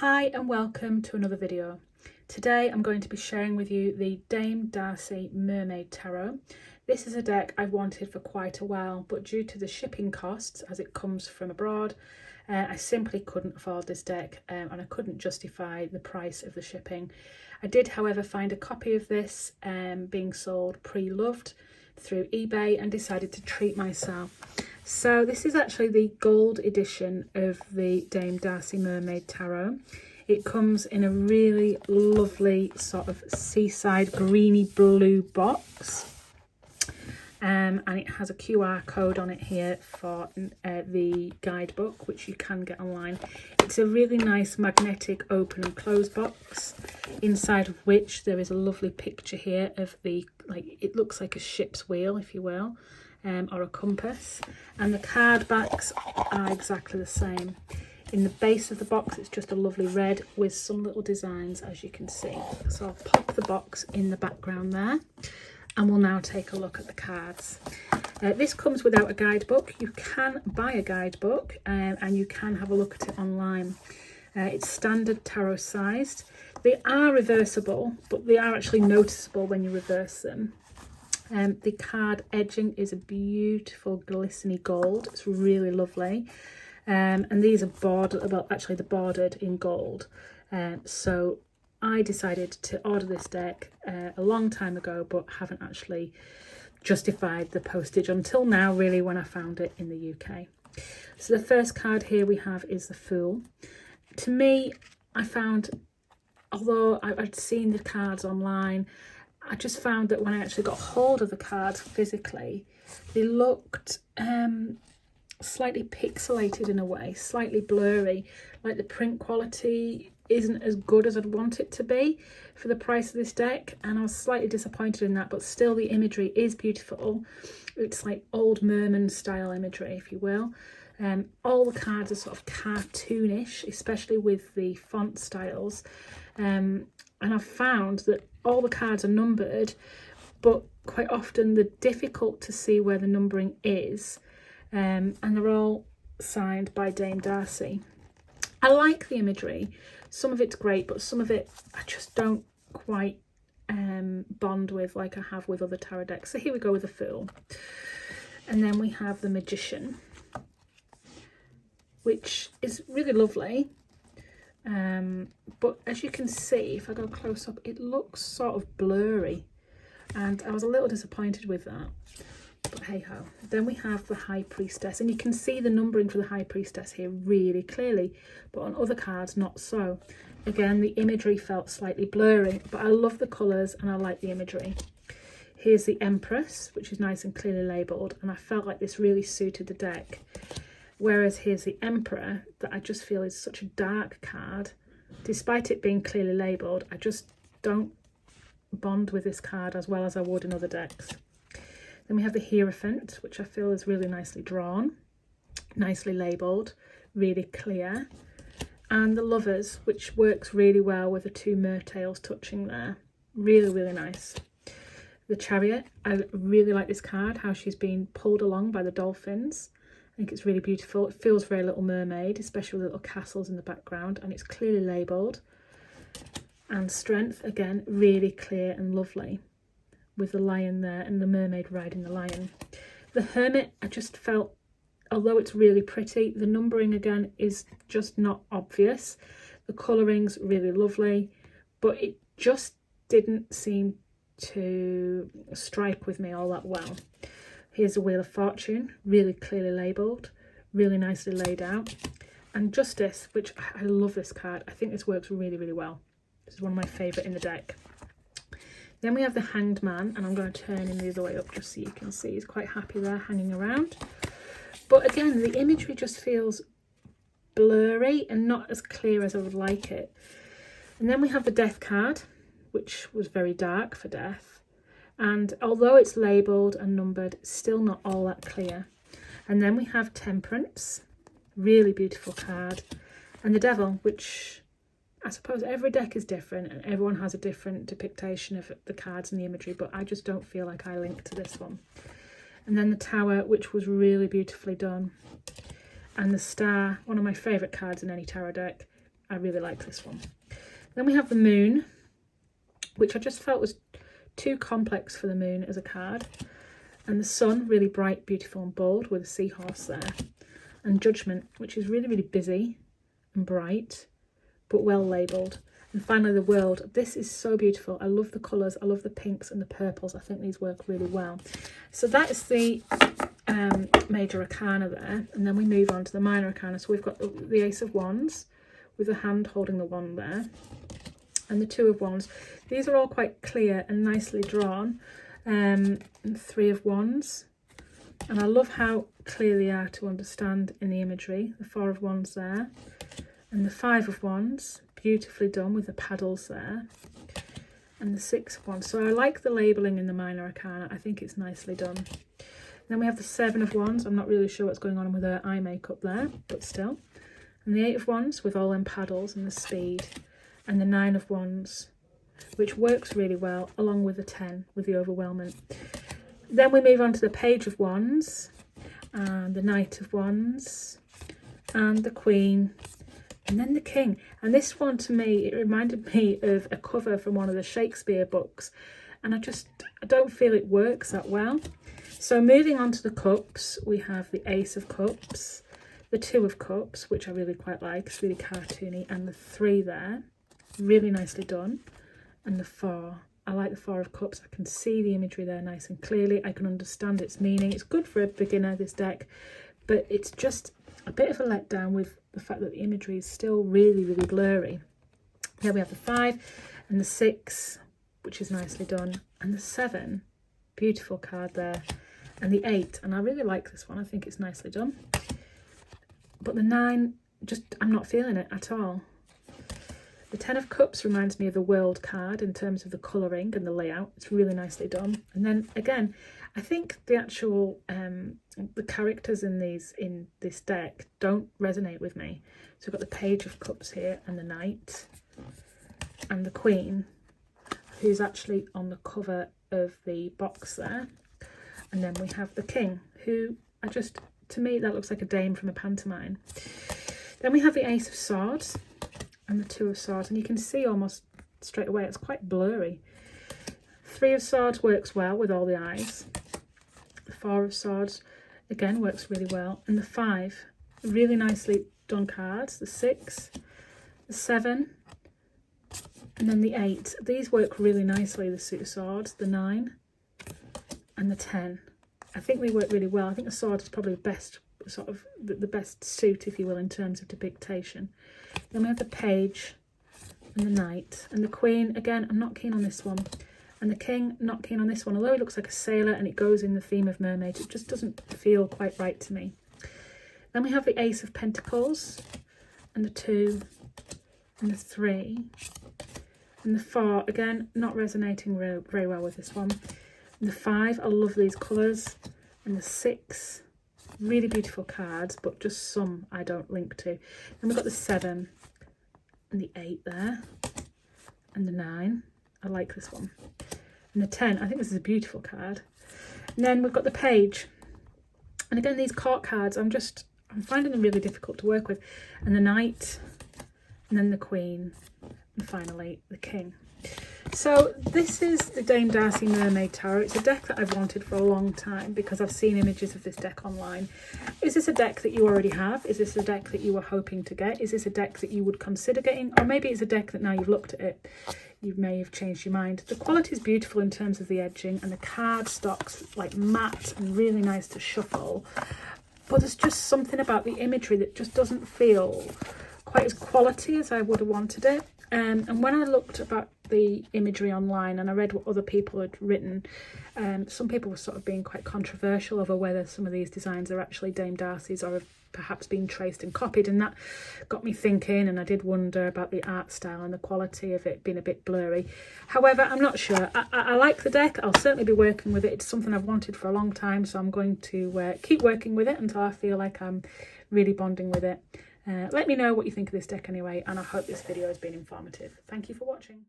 Hi and welcome to another video. Today I'm going to be sharing with you the Dame Darcy Mermaid Tarot. This is a deck I've wanted for quite a while, but due to the shipping costs as it comes from abroad, I simply couldn't afford this deck and I couldn't justify the price of the shipping. I did, however, find a copy of this being sold pre-loved through eBay and decided to treat myself. So this is actually the gold edition of the Dame Darcy Mermaid Tarot. It comes in a really lovely sort of seaside greeny blue box. And it has a QR code on it here for the guidebook, which you can get online. It's a really nice magnetic open and close box, inside of which there is a lovely picture here of the, it looks like a ship's wheel, if you will, or a compass. And the card backs are exactly the same. In the base of the box, it's just a lovely red with some little designs, as you can see. So I'll pop the box in the background there. And we'll now take a look at the cards. This comes without a guidebook. You can buy a guidebook and you can have a look at it online. It's standard tarot sized. They are reversible, but they are actually noticeable when you reverse them. The card edging is a beautiful glistening gold. It's really lovely. And these are bordered, well, actually they're bordered in gold. So I decided to order this deck a long time ago, but haven't actually justified the postage until now, really, when I found it in the UK. So the first card here we have is the Fool. To me, I found, although I'd seen the cards online, I just found that when I actually got hold of the cards physically, they looked slightly pixelated in a way, slightly blurry, like the print quality isn't as good as I'd want it to be for the price of this deck, and I was slightly disappointed in that, but still the imagery is beautiful. It's like old merman style imagery, if you will. All the cards are sort of cartoonish, especially with the font styles, and I've found that all the cards are numbered, but quite often they're difficult to see where the numbering is, and they're all signed by Dame Darcy. I like the imagery. Some of it's great, but some of it I just don't quite bond with like I have with other tarot decks. So here we go with the Fool. And then we have the Magician, which is really lovely. But as you can see, if I go close up, it looks sort of blurry. And I was a little disappointed with that. But hey ho. Then we have the High Priestess, and you can see the numbering for the High Priestess here really clearly, but on other cards not so. Again, the imagery felt slightly blurry, but I love the colours and I like the imagery. Here's the Empress, which is nice and clearly labelled, and I felt like this really suited the deck. Whereas here's the Emperor, that I just feel is such a dark card. Despite it being clearly labelled, I just don't bond with this card as well as I would in other decks. Then we have the Hierophant, which I feel is really nicely drawn, nicely labelled, really clear. And the Lovers, which works really well with the two mertails touching there. Really, really nice. The Chariot, I really like this card, how she's being pulled along by the dolphins. I think it's really beautiful. It feels very Little Mermaid, especially with little castles in the background, and it's clearly labelled. And Strength, again, really clear and lovely, with the lion there and the mermaid riding the lion. The Hermit, I just felt, although it's really pretty, the numbering again is just not obvious. The colouring's really lovely, but it just didn't seem to strike with me all that well. Here's the Wheel of Fortune, really clearly labelled, really nicely laid out. And Justice, which I love this card. I think this works really, really well. This is one of my favourite in the deck. Then we have the Hanged Man, and I'm going to turn him the other way up just so you can see. He's quite happy there, hanging around. But again, the imagery just feels blurry and not as clear as I would like it. And then we have the Death card, which was very dark for death. And although it's labelled and numbered, it's still not all that clear. And then we have Temperance, really beautiful card. And the Devil, which I suppose every deck is different and everyone has a different depiction of the cards and the imagery, but I just don't feel like I link to this one. And then the Tower, which was really beautifully done. And the Star, one of my favourite cards in any tarot deck. I really like this one. Then we have the moon, which I just felt was too complex for the moon as a card. And the sun, really bright, beautiful and bold with a seahorse there. And judgment, which is really, really busy and bright, but well labelled. And finally the world. This is so beautiful. I love the colours. I love the pinks and the purples. I think these work really well. So that is the major arcana there. And then we move on to the minor arcana. So we've got the Ace of Wands with the hand holding the wand there. And the Two of Wands. These are all quite clear and nicely drawn. And Three of Wands. And I love how clear they are to understand in the imagery. The Four of Wands there. And the Five of Wands. Beautifully done with the paddles there. And the Six of Wands. So I like the labelling in the minor arcana. I think it's nicely done. Then we have the Seven of Wands. I'm not really sure what's going on with her eye makeup there, but still. And the Eight of Wands with all them paddles and the speed. And the Nine of Wands, which works really well, along with the 10 with the overwhelming. Then we move on to the Page of Wands and the Knight of Wands and the Queen and then the King. And this one, to me, it reminded me of a cover from one of the Shakespeare books, and I don't feel it works that well. So moving on to the cups, we have the Ace of Cups, the Two of Cups, which I really quite like, it's really cartoony, and the Three there, really nicely done. And the Four, I like the Four of Cups. I can see the imagery there nice and clearly. I can understand its meaning. It's good for a beginner, this deck, but it's just a bit of a letdown with the fact that the imagery is still really, really blurry. Here we have the 5 and the 6, which is nicely done, and the 7, beautiful card there, and the 8, and I really like this one. I think it's nicely done. But the 9, I'm not feeling it at all. The 10 of Cups reminds me of the World card in terms of the colouring and the layout. It's really nicely done. And then again, I think the actual the characters in this deck don't resonate with me. So we've got the Page of Cups here and the Knight and the Queen, who's actually on the cover of the box there. And then we have the King, who to me, that looks like a dame from a pantomime. Then we have the Ace of Swords and the Two of Swords, and you can see almost straight away it's quite blurry. Three of Swords works well with all the eyes. The Four of Swords again works really well, and the 5, really nicely done cards. The 6, the 7, and then the 8. These work really nicely, the Suit of Swords, the 9 and the 10. I think they work really well. I think the sword is probably the best sort of the best suit, if you will, in terms of depiction. Then we have the Page and the Knight and the Queen. Again, I'm not keen on this one. And the King, not keen on this one. Although he looks like a sailor and it goes in the theme of mermaids, it just doesn't feel quite right to me. Then we have the Ace of Pentacles and the 2 and the 3 and the 4. Again, not resonating very well with this one. And the 5, I love these colours. And the 6, really beautiful cards, but just some I don't link to. Then we've got the 7 and the 8 there, and the 9. I like this one. And the 10, I think this is a beautiful card. And then we've got the Page. And again, these court cards, I'm finding them really difficult to work with. And the Knight, and then the Queen, and finally the King. So this is the Dame Darcy Mermaid Tarot. It's a deck that I've wanted for a long time because I've seen images of this deck online. Is this a deck that you already have? Is this a deck that you were hoping to get? Is this a deck that you would consider getting? Or maybe it's a deck that now you've looked at it, you may have changed your mind. The quality is beautiful in terms of the edging, and the card stock's like matte and really nice to shuffle. But there's just something about the imagery that just doesn't feel quite as quality as I would have wanted it. And when I looked about the imagery online and I read what other people had written, some people were sort of being quite controversial over whether some of these designs are actually Dame Darcy's or have perhaps been traced and copied, and that got me thinking, and I did wonder about the art style and the quality of it being a bit blurry. However, I'm not sure. I like the deck. I'll certainly be working with it. It's something I've wanted for a long time, so I'm going to keep working with it until I feel like I'm really bonding with it. Let me know what you think of this deck anyway, and I hope this video has been informative. Thank you for watching.